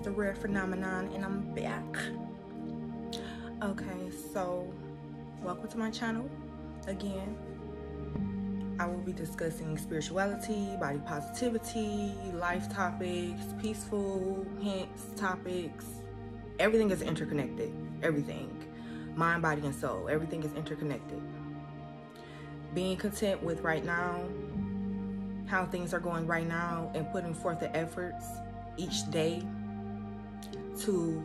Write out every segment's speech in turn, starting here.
the Rare Phenomenon, and I'm back. Okay, so welcome to my channel again. I will be discussing spirituality, body positivity, life topics, peaceful hints, topics. Everything is interconnected. Everything. Mind, body, and soul. Everything is interconnected. Being content with right now, how things are going right now, and putting forth the efforts each day to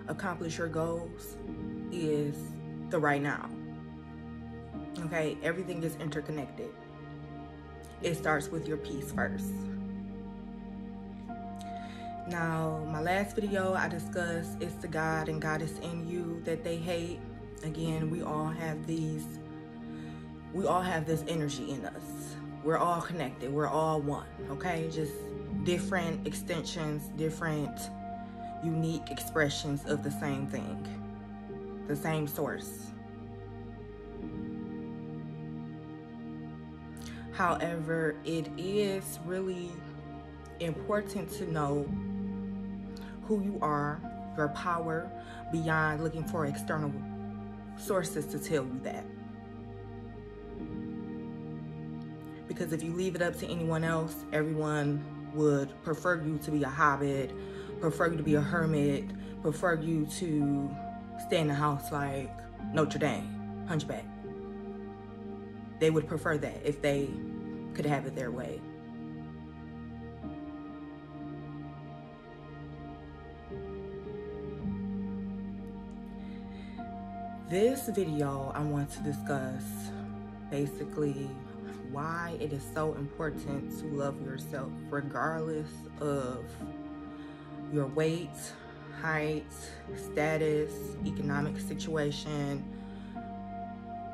accomplish your goals is the right now. Okay, everything is interconnected. It starts with your peace first. Now, my last video I discussed it's the God and Goddess in you that they hate. Again, we all have this energy in us. We're all connected. We're all one, okay? Just different extensions, different unique expressions of the same thing, the same source. However, it is really important to know who you are, your power, beyond looking for external sources to tell you that. Because if you leave it up to anyone else, everyone would prefer you to be a hobbit, prefer you to be a hermit, prefer you to stay in the house like Notre Dame, hunchback. They would prefer that if they could have it their way. This video, I want to discuss basically why it is so important to love yourself regardless of your weight, height, status, economic situation,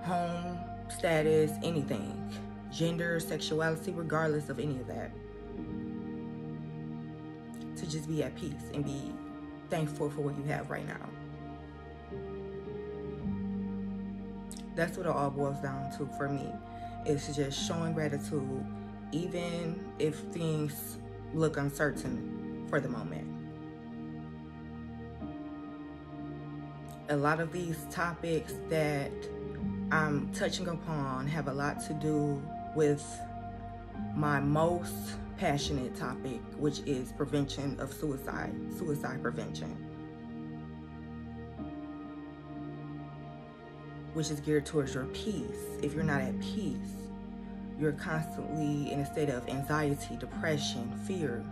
home status, anything, gender, sexuality, regardless of any of that. To just be at peace and be thankful for what you have right now. That's what it all boils down to for me. It's just showing gratitude, even if things look uncertain for the moment. A lot of these topics that I'm touching upon have a lot to do with my most passionate topic, which is prevention of suicide prevention, which is geared towards your peace. If you're not at peace, you're constantly in a state of anxiety, depression, fear,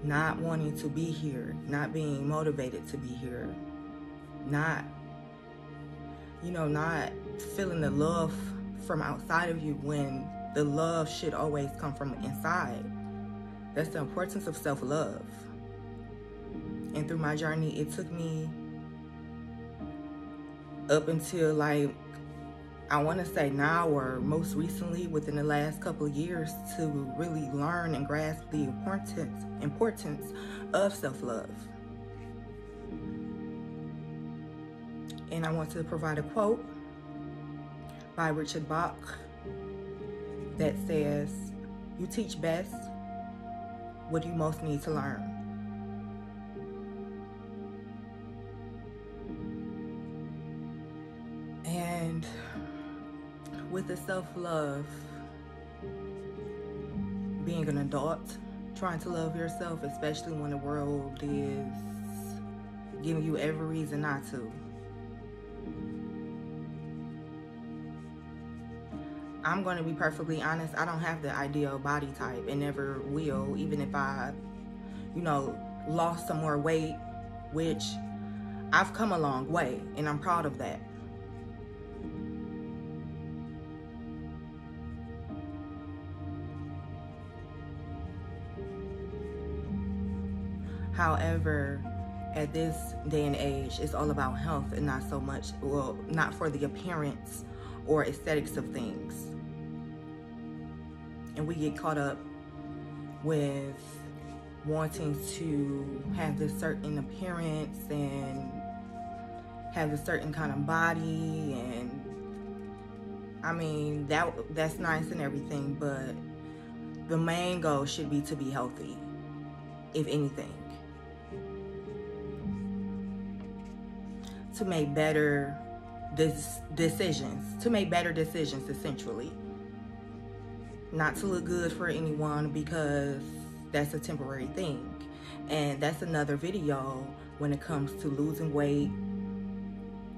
not wanting to be here, not being motivated to be here, not feeling the love from outside of you when the love should always come from inside. That's the importance of self-love. And through my journey, it took me up until like, I want to say now, or most recently within the last couple of years, to really learn and grasp the importance of self-love. And I want to provide a quote by Richard Bach that says, "You teach best what you most need to learn." And with the self-love, being an adult, trying to love yourself, especially when the world is giving you every reason not to. I'm going to be perfectly honest, I don't have the ideal body type and never will, even if I, lost some more weight, which I've come a long way and I'm proud of that. However, at this day and age, it's all about health and not so much, well, not for the appearance or aesthetics of things. And we get caught up with wanting to have this certain appearance and have a certain kind of body, and I mean, that's nice and everything, but the main goal should be to be healthy. if anything, to make better decisions, essentially. Not to look good for anyone, because that's a temporary thing. And that's another video when it comes to losing weight,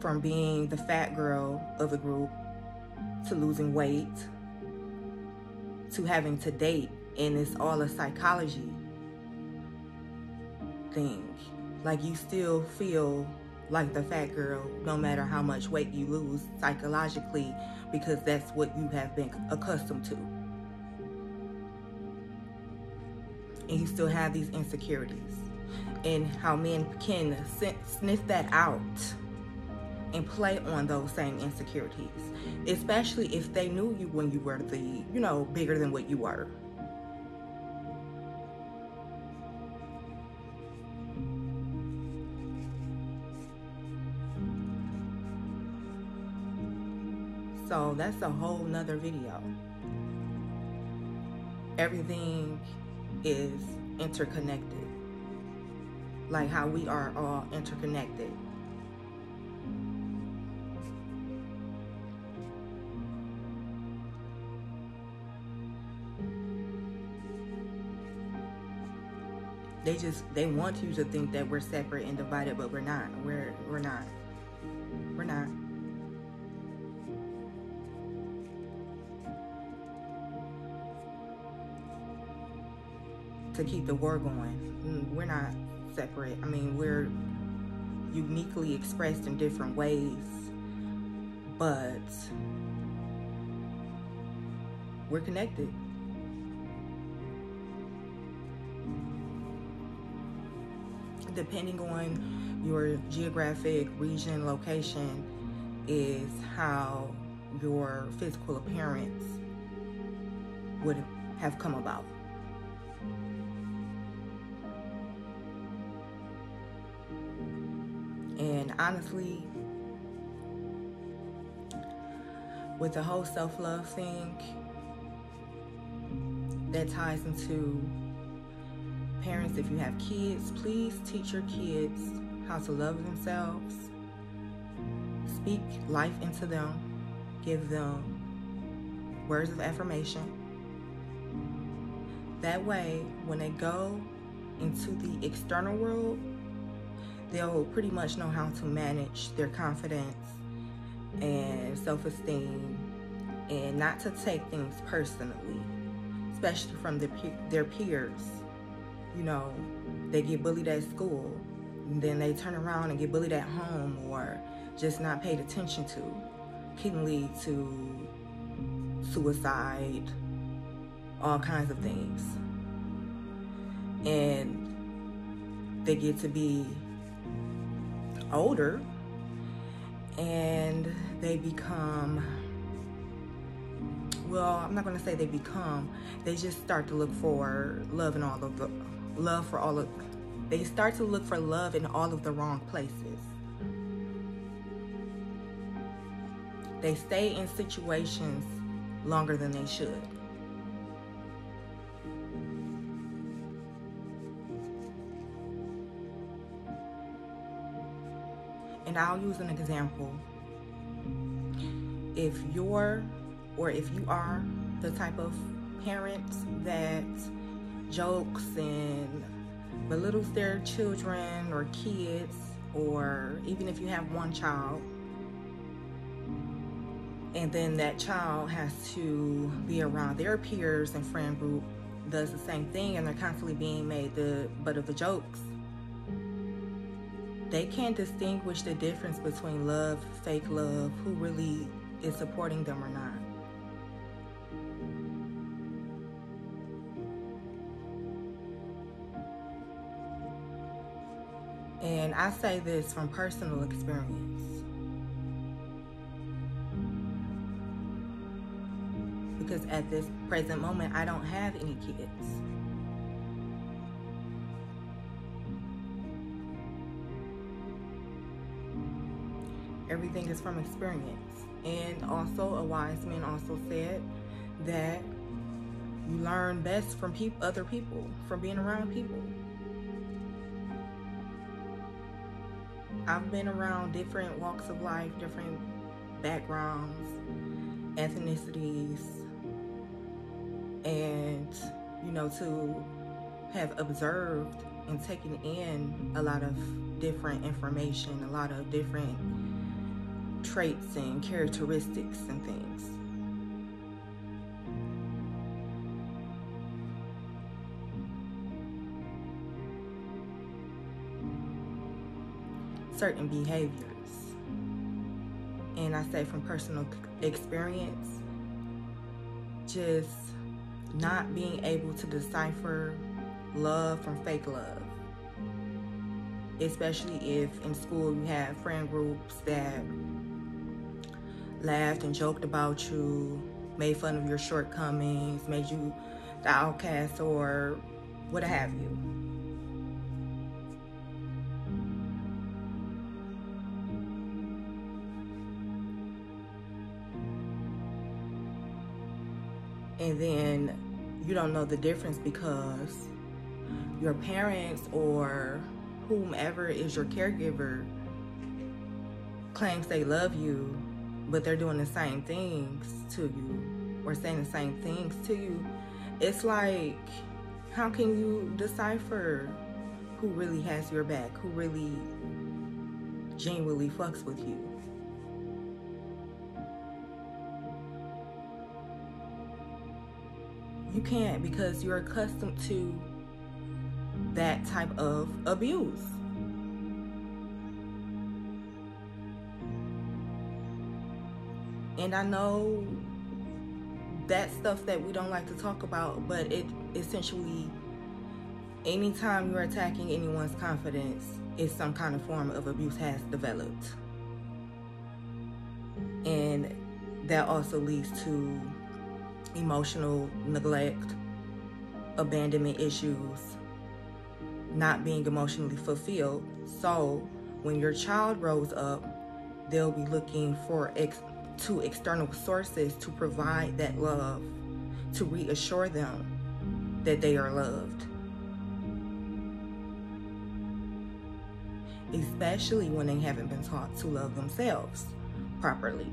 from being the fat girl of the group to losing weight to having to date. And it's all a psychology thing. Like, you still feel like the fat girl no matter how much weight you lose psychologically, because that's what you have been accustomed to. And you still have these insecurities. And how men can sniff that out and play on those same insecurities, especially if they knew you when you were bigger than what you were. So that's a whole nother video. Everything is interconnected. Like how we are all interconnected. They want you to think that we're separate and divided, but we're not. We're not. We're not. To keep the war going. We're not separate. I mean, we're uniquely expressed in different ways, but we're connected. Depending on your geographic region, location, is how your physical appearance would have come about. And honestly, with the whole self-love thing, that ties into parents. If you have kids, please teach your kids how to love themselves. Speak life into them. Give them words of affirmation. That way, when they go into the external world, they'll pretty much know how to manage their confidence and self-esteem, and not to take things personally, especially from their peers. You know, they get bullied at school, and then they turn around and get bullied at home, or just not paid attention to, can lead to suicide, all kinds of things. And they get to be older, and they become, well, I'm not going to say they become, they just start to look for love in all of the, they start to look for love in all of the wrong places. They stay in situations longer than they should. And I'll use an example. If you are the type of parent that jokes and belittles their children or kids, or even if you have one child, and then that child has to be around their peers and friend group does the same thing, and they're constantly being made the butt of the jokes, they can't distinguish the difference between love, fake love, who really is supporting them or not. And I say this from personal experience, because at this present moment, I don't have any kids. Everything is from experience. And also, a wise man also said that you learn best from other people, from being around people. I've been around different walks of life, different backgrounds, ethnicities, and you know, to have observed and taken in a lot of different information, a lot of different traits and characteristics and things. Certain behaviors. And I say from personal experience, just not being able to decipher love from fake love. Especially if in school you have friend groups that laughed and joked about you, made fun of your shortcomings, made you the outcast or what have you. And then you don't know the difference because your parents or whomever is your caregiver claims they love you, but they're doing the same things to you or saying the same things to you. It's like, how can you decipher who really has your back, who really genuinely fucks with you? You can't, because you're accustomed to that type of abuse. And I know that's stuff that we don't like to talk about, but it essentially, anytime you're attacking anyone's confidence, it's some kind of form of abuse has developed. And that also leads to emotional neglect, abandonment issues, not being emotionally fulfilled. So when your child grows up, they'll be looking for to external sources to provide that love, to reassure them that they are loved. Especially when they haven't been taught to love themselves properly.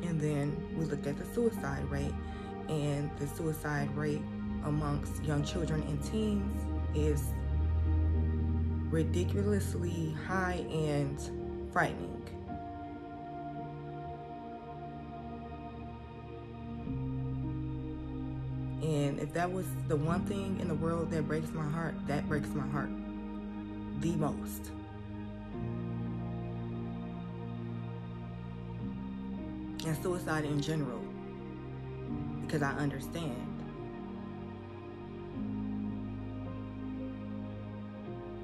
And then we look at the suicide rate, and the suicide rate amongst young children and teens is ridiculously high and frightening. And if that was the one thing in the world that breaks my heart, that breaks my heart the most. And suicide in general, because I understand.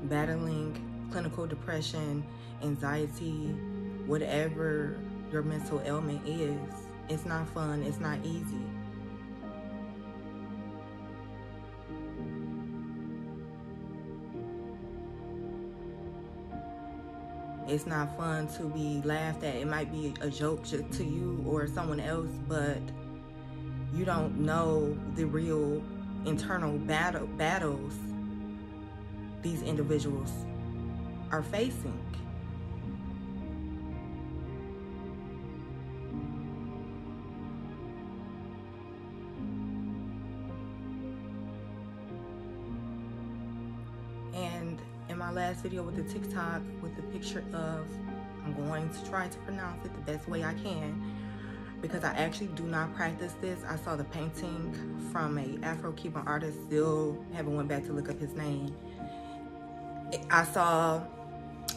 Battling clinical depression, anxiety, whatever your mental ailment is, it's not fun, it's not easy. It's not fun to be laughed at. It might be a joke to you or someone else, but you don't know the real internal battles these individuals are facing. And in my last video with the TikTok, with the picture of, I'm going to try to pronounce it the best way I can, because I actually do not practice this. I saw the painting from a Afro-Cuban artist, still haven't went back to look up his name. I saw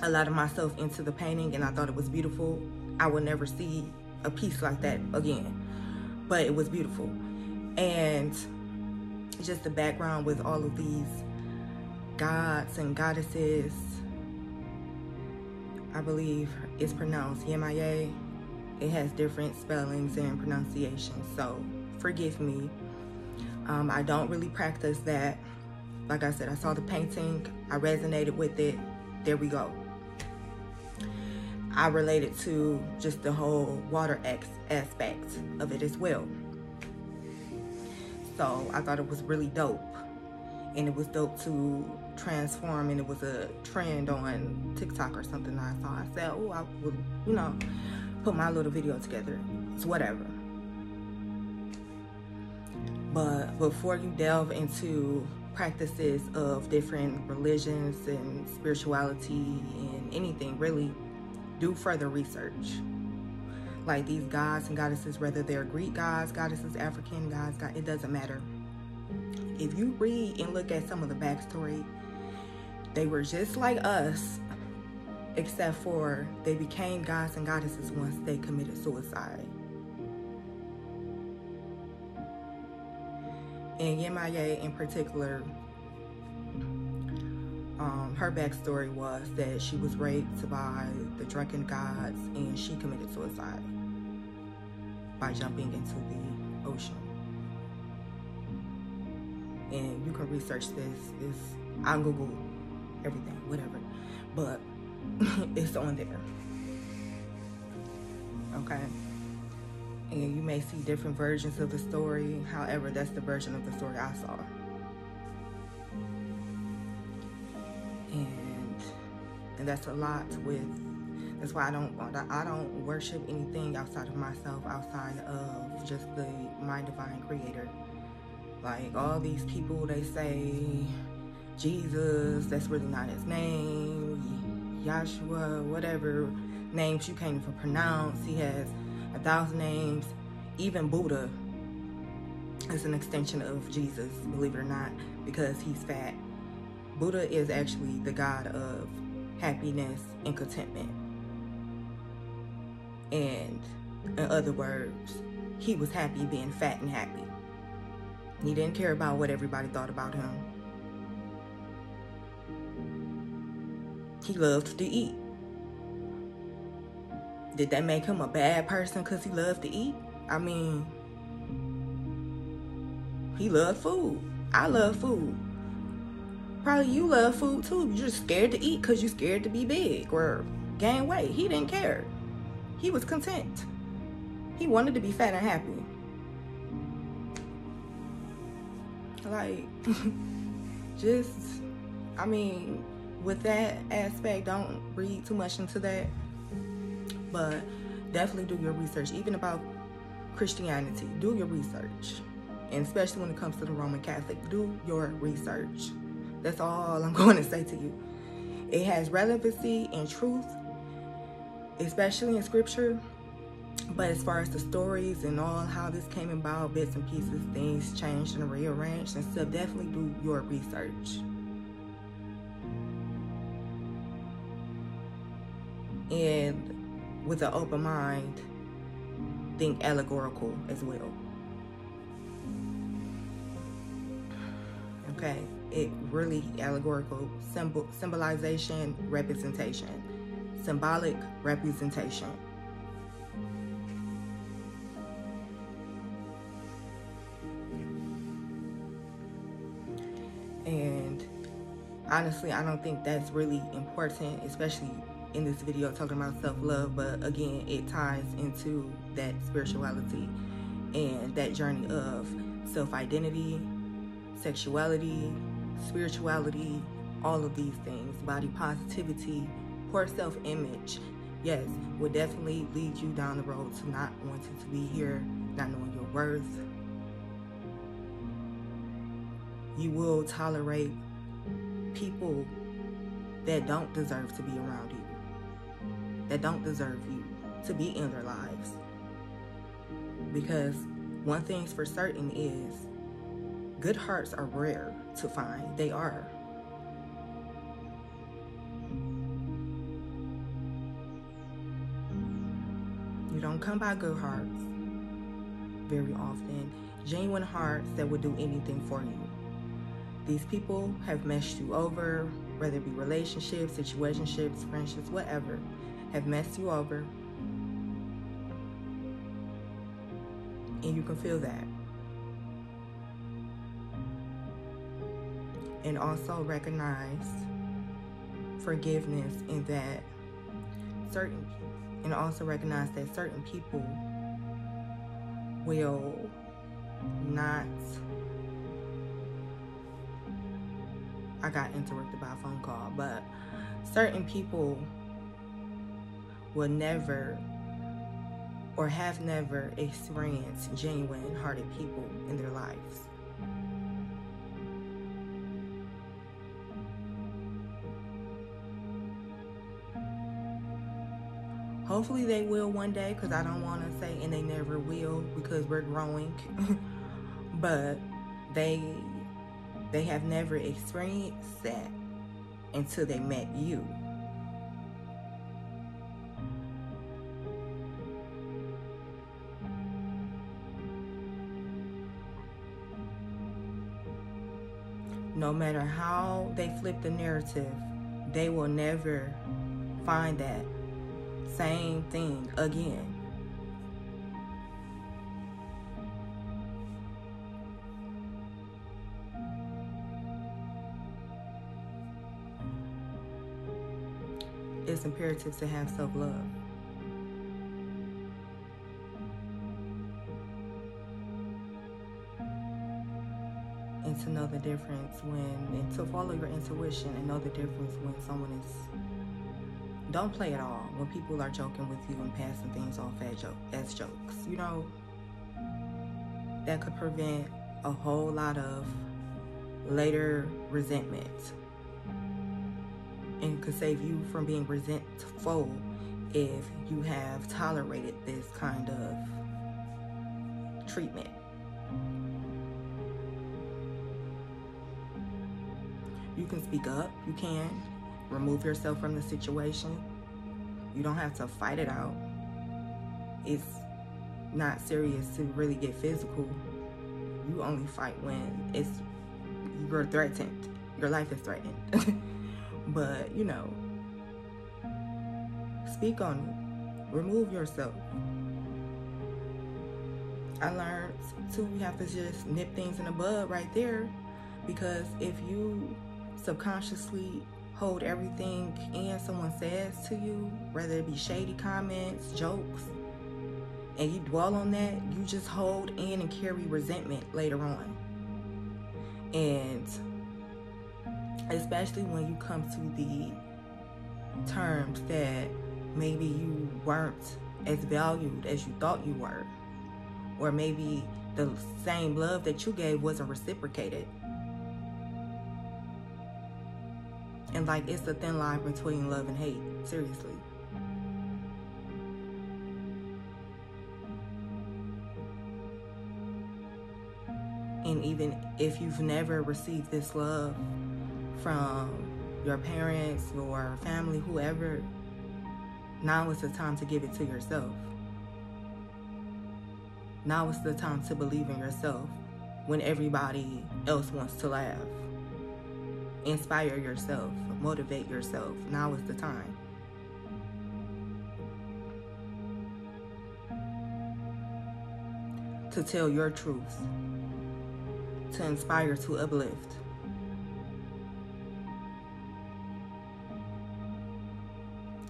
a lot of myself into the painting and I thought it was beautiful. I would never see a piece like that again, but it was beautiful. And just the background with all of these gods and goddesses, I believe it's pronounced Yemaye. It has different spellings and pronunciations, so forgive me. I don't really practice that. Like I said, I saw the painting, I resonated with it, there we go. I related to just the whole water aspect of it as well. So I thought it was really dope. And it was dope to transform, and it was a trend on TikTok or something I saw. I said, oh, I would, you know, put my little video together. It's whatever. But before you delve into practices of different religions and spirituality and anything, really, do further research. Like these gods and goddesses, whether they're Greek gods, goddesses, African gods, it doesn't matter. If you read and look at some of the backstory, they were just like us, except for they became gods and goddesses once they committed suicide. And Yemaya in particular, her backstory was that she was raped by the drunken gods and she committed suicide by jumping into the ocean. And you can research this. I'll Google everything, whatever. But it's on there. Okay? And you may see different versions of the story. However, that's the version of the story I saw. And that's a lot with, that's why I don't worship anything outside of myself, outside of just my divine creator. Like all these people, they say Jesus, that's really not his name. Yahshua, whatever names you can't even pronounce. He has 1,000 names. Even Buddha is an extension of Jesus, believe it or not, because he's fat. Buddha is actually the god of happiness and contentment. And in other words, he was happy being fat and happy. He didn't care about what everybody thought about him. He loved to eat. Did that make him a bad person because he loved to eat? I mean, he loved food. I love food. Probably you love food too. You're just scared to eat because you're scared to be big or gain weight. He didn't care. He was content. He wanted to be fat and happy. Like, just, I mean, with that aspect, don't read too much into that. But definitely do your research. Even about Christianity, do your research. And especially when it comes to the Roman Catholic, do your research. That's all I'm going to say to you. It has relevancy and truth, especially in scripture. But as far as the stories and all how this came about, bits and pieces, things changed and rearranged and stuff, definitely do your research. And with an open mind, think allegorical as well. Okay, it really allegorical, symbolization, representation, symbolic representation. And honestly, I don't think that's really important, especially in this video talking about self-love. But again, it ties into that spirituality and that journey of self-identity, sexuality, spirituality, all of these things, body positivity, poor self-image, yes, will definitely lead you down the road to not wanting to be here, not knowing your worth. You will tolerate people that don't deserve to be around you, that don't deserve you to be in their lives. Because one thing's for certain is good hearts are rare to find. They are. You don't come by good hearts very often. Genuine hearts that would do anything for you. These people have messed you over, whether it be relationships, situationships, friendships, whatever, have messed you over. And you can feel that. And also recognize forgiveness in that certain people And also recognize that certain people will not... I got interrupted by a phone call, but certain people will never or have never experienced genuine hearted people in their lives. Hopefully they will one day, because I don't want to say and they never will, because we're growing. But they have never experienced that until they met you. No matter how they flip the narrative, they will never find that same thing again. It's imperative to have self-love. And to know the difference and to follow your intuition and know the difference when someone is... Don't play at all when people are joking with you and passing things off as jokes. You know, that could prevent a whole lot of later resentment. And could save you from being resentful if you have tolerated this kind of treatment. You can speak up, you can remove yourself from the situation. You don't have to fight it out. It's not serious to really get physical. You only fight when you're threatened. Your life is threatened. But, you know, speak on it. Remove yourself. I learned too, you have to just nip things in the bud right there. Because if you subconsciously hold everything in someone says to you, whether it be shady comments, jokes, and you dwell on that, you just hold in and carry resentment later on. And especially when you come to the terms that maybe you weren't as valued as you thought you were, or maybe the same love that you gave wasn't reciprocated. And like, it's a thin line between love and hate, seriously. And even if you've never received this love from your parents or family, whoever, now is the time to give it to yourself. Now is the time to believe in yourself when everybody else wants to laugh. Inspire yourself, motivate yourself. Now is the time. To tell your truth, to inspire, to uplift.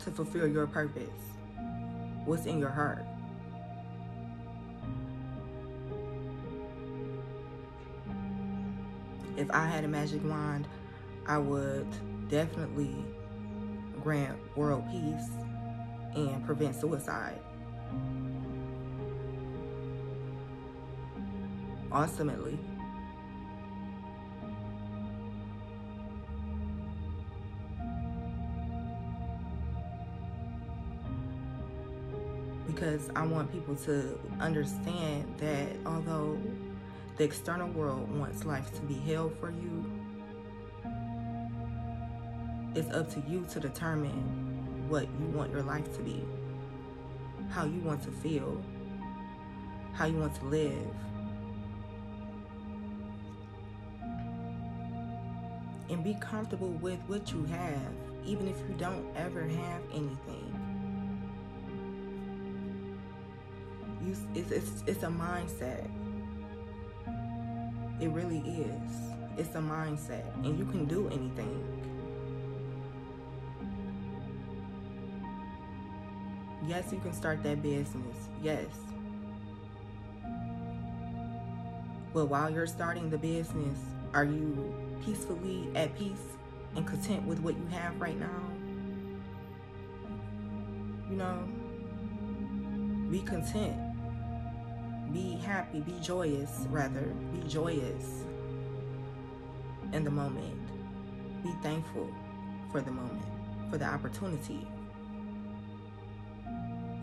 To fulfill your purpose. What's in your heart? If I had a magic wand, I would definitely grant world peace and prevent suicide. Ultimately. Because I want people to understand that although the external world wants life to be hell for you, it's up to you to determine what you want your life to be, how you want to feel, how you want to live. And be comfortable with what you have, even if you don't ever have anything. It's a mindset. It really is. It's a mindset, and you can do anything. Yes, you can start that business. Yes. But while you're starting the business, are you peacefully at peace and content with what you have right now? You know, be content. Be happy. Be joyous, rather. Be joyous in the moment. Be thankful for the moment, for the opportunity.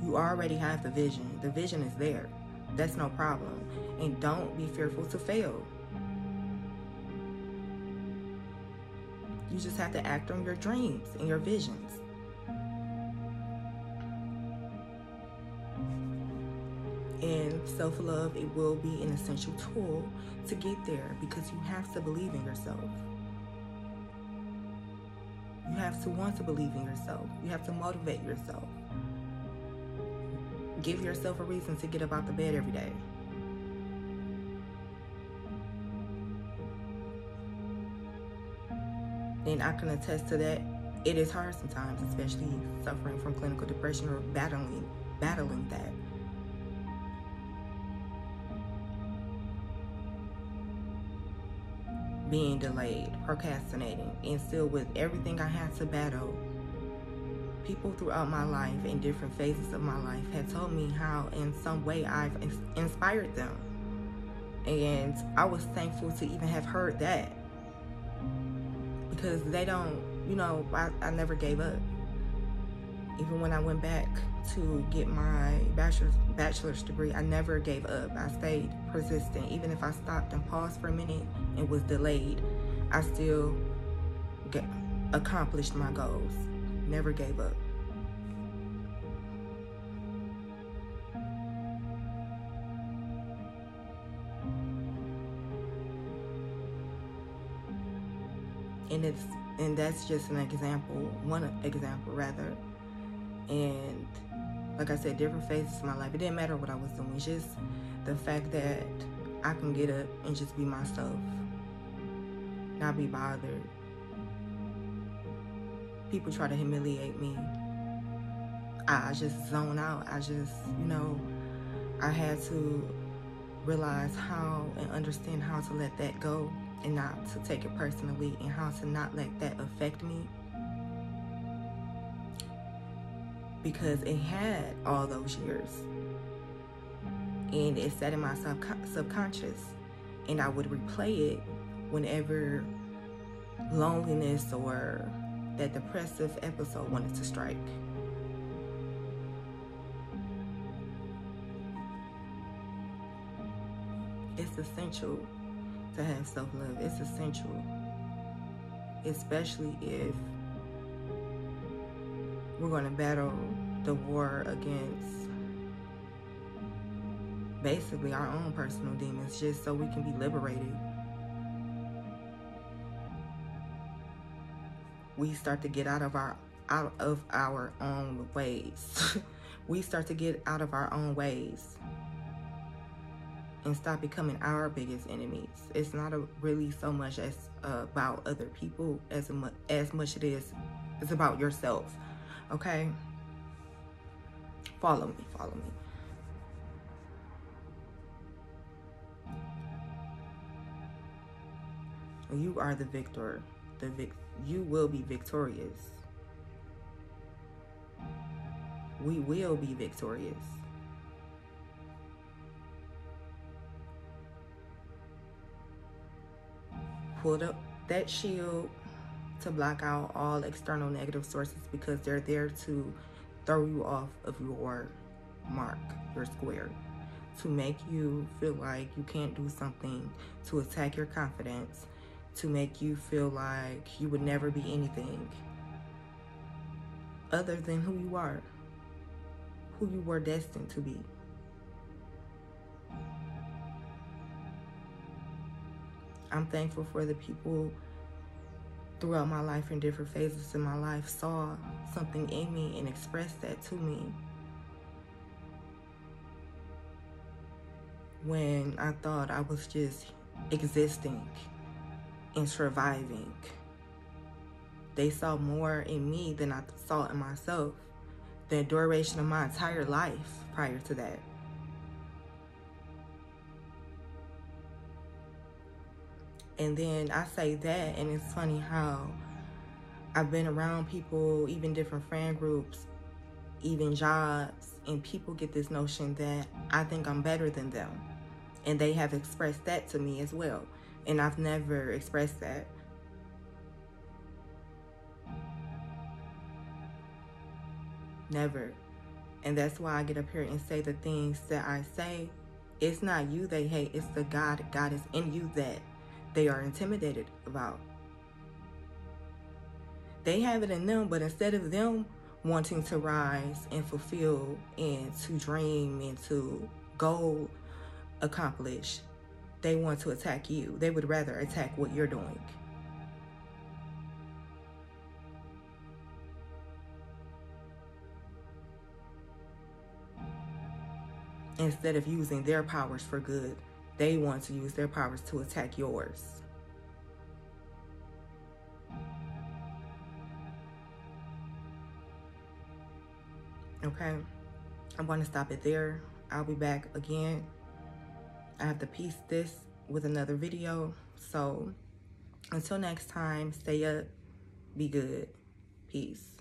You already have the vision. The vision is there. That's no problem. And don't be fearful to fail. You just have to act on your dreams and your visions. And self-love, it will be an essential tool to get there, because you have to believe in yourself. You have to want to believe in yourself. You have to motivate yourself. Give yourself a reason to get up out the bed every day. And I can attest to that. It is hard sometimes, especially suffering from clinical depression or battling that. Being delayed, procrastinating, and still with everything I had to battle. People throughout my life, in different phases of my life, had told me how in some way I've inspired them. And I was thankful to even have heard that. Because they don't, you know, I never gave up. Even when I went back to get my bachelor's degree, I never gave up. I stayed persistent. Even if I stopped and paused for a minute and was delayed, I still accomplished my goals. Never gave up. And that's just an example, one example rather. And like I said, different phases of my life. It didn't matter what I was doing. It's just the fact that I can get up and just be myself, not be bothered. People try to humiliate me. I just zone out. I just, you know, I had to realize how and understand how to let that go and not to take it personally, and how to not let that affect me. Because it had all those years. And it sat in my subconscious. And I would replay it whenever loneliness or that depressive episode wanted to strike. It's essential to have self-love. It's essential. Especially if we're going to battle the war against basically our own personal demons, just so we can be liberated. We start to get out of our own ways. We start to get out of our own ways and stop becoming our biggest enemies. It's not really so much as about other people as much it is it's about yourself. Okay? Follow me. You are the victor. You will be victorious. We will be victorious. Pull up that shield to block out all external negative sources, because they're there to throw you off of your mark, your square, to make you feel like you can't do something, to attack your confidence, to make you feel like you would never be anything other than who you are, who you were destined to be. I'm thankful for the people throughout my life, in different phases in my life, saw something in me and expressed that to me. When I thought I was just existing and surviving, they saw more in me than I saw in myself. the duration of my entire life prior to that. And then I say that, and it's funny how I've been around people, even different friend groups, even jobs, and people get this notion that I think I'm better than them. And they have expressed that to me as well. And I've never expressed that. Never. And that's why I get up here and say the things that I say. It's not you they hate, it's the God is in you that they are intimidated about. They have it in them, but instead of them wanting to rise and fulfill and to dream and to goal accomplish, they want to attack you. They would rather attack what you're doing. Instead of using their powers for good, they want to use their powers to attack yours. Okay, I'm going to stop it there. I'll be back again. I have to piece this with another video. So until next time, stay up, be good, peace.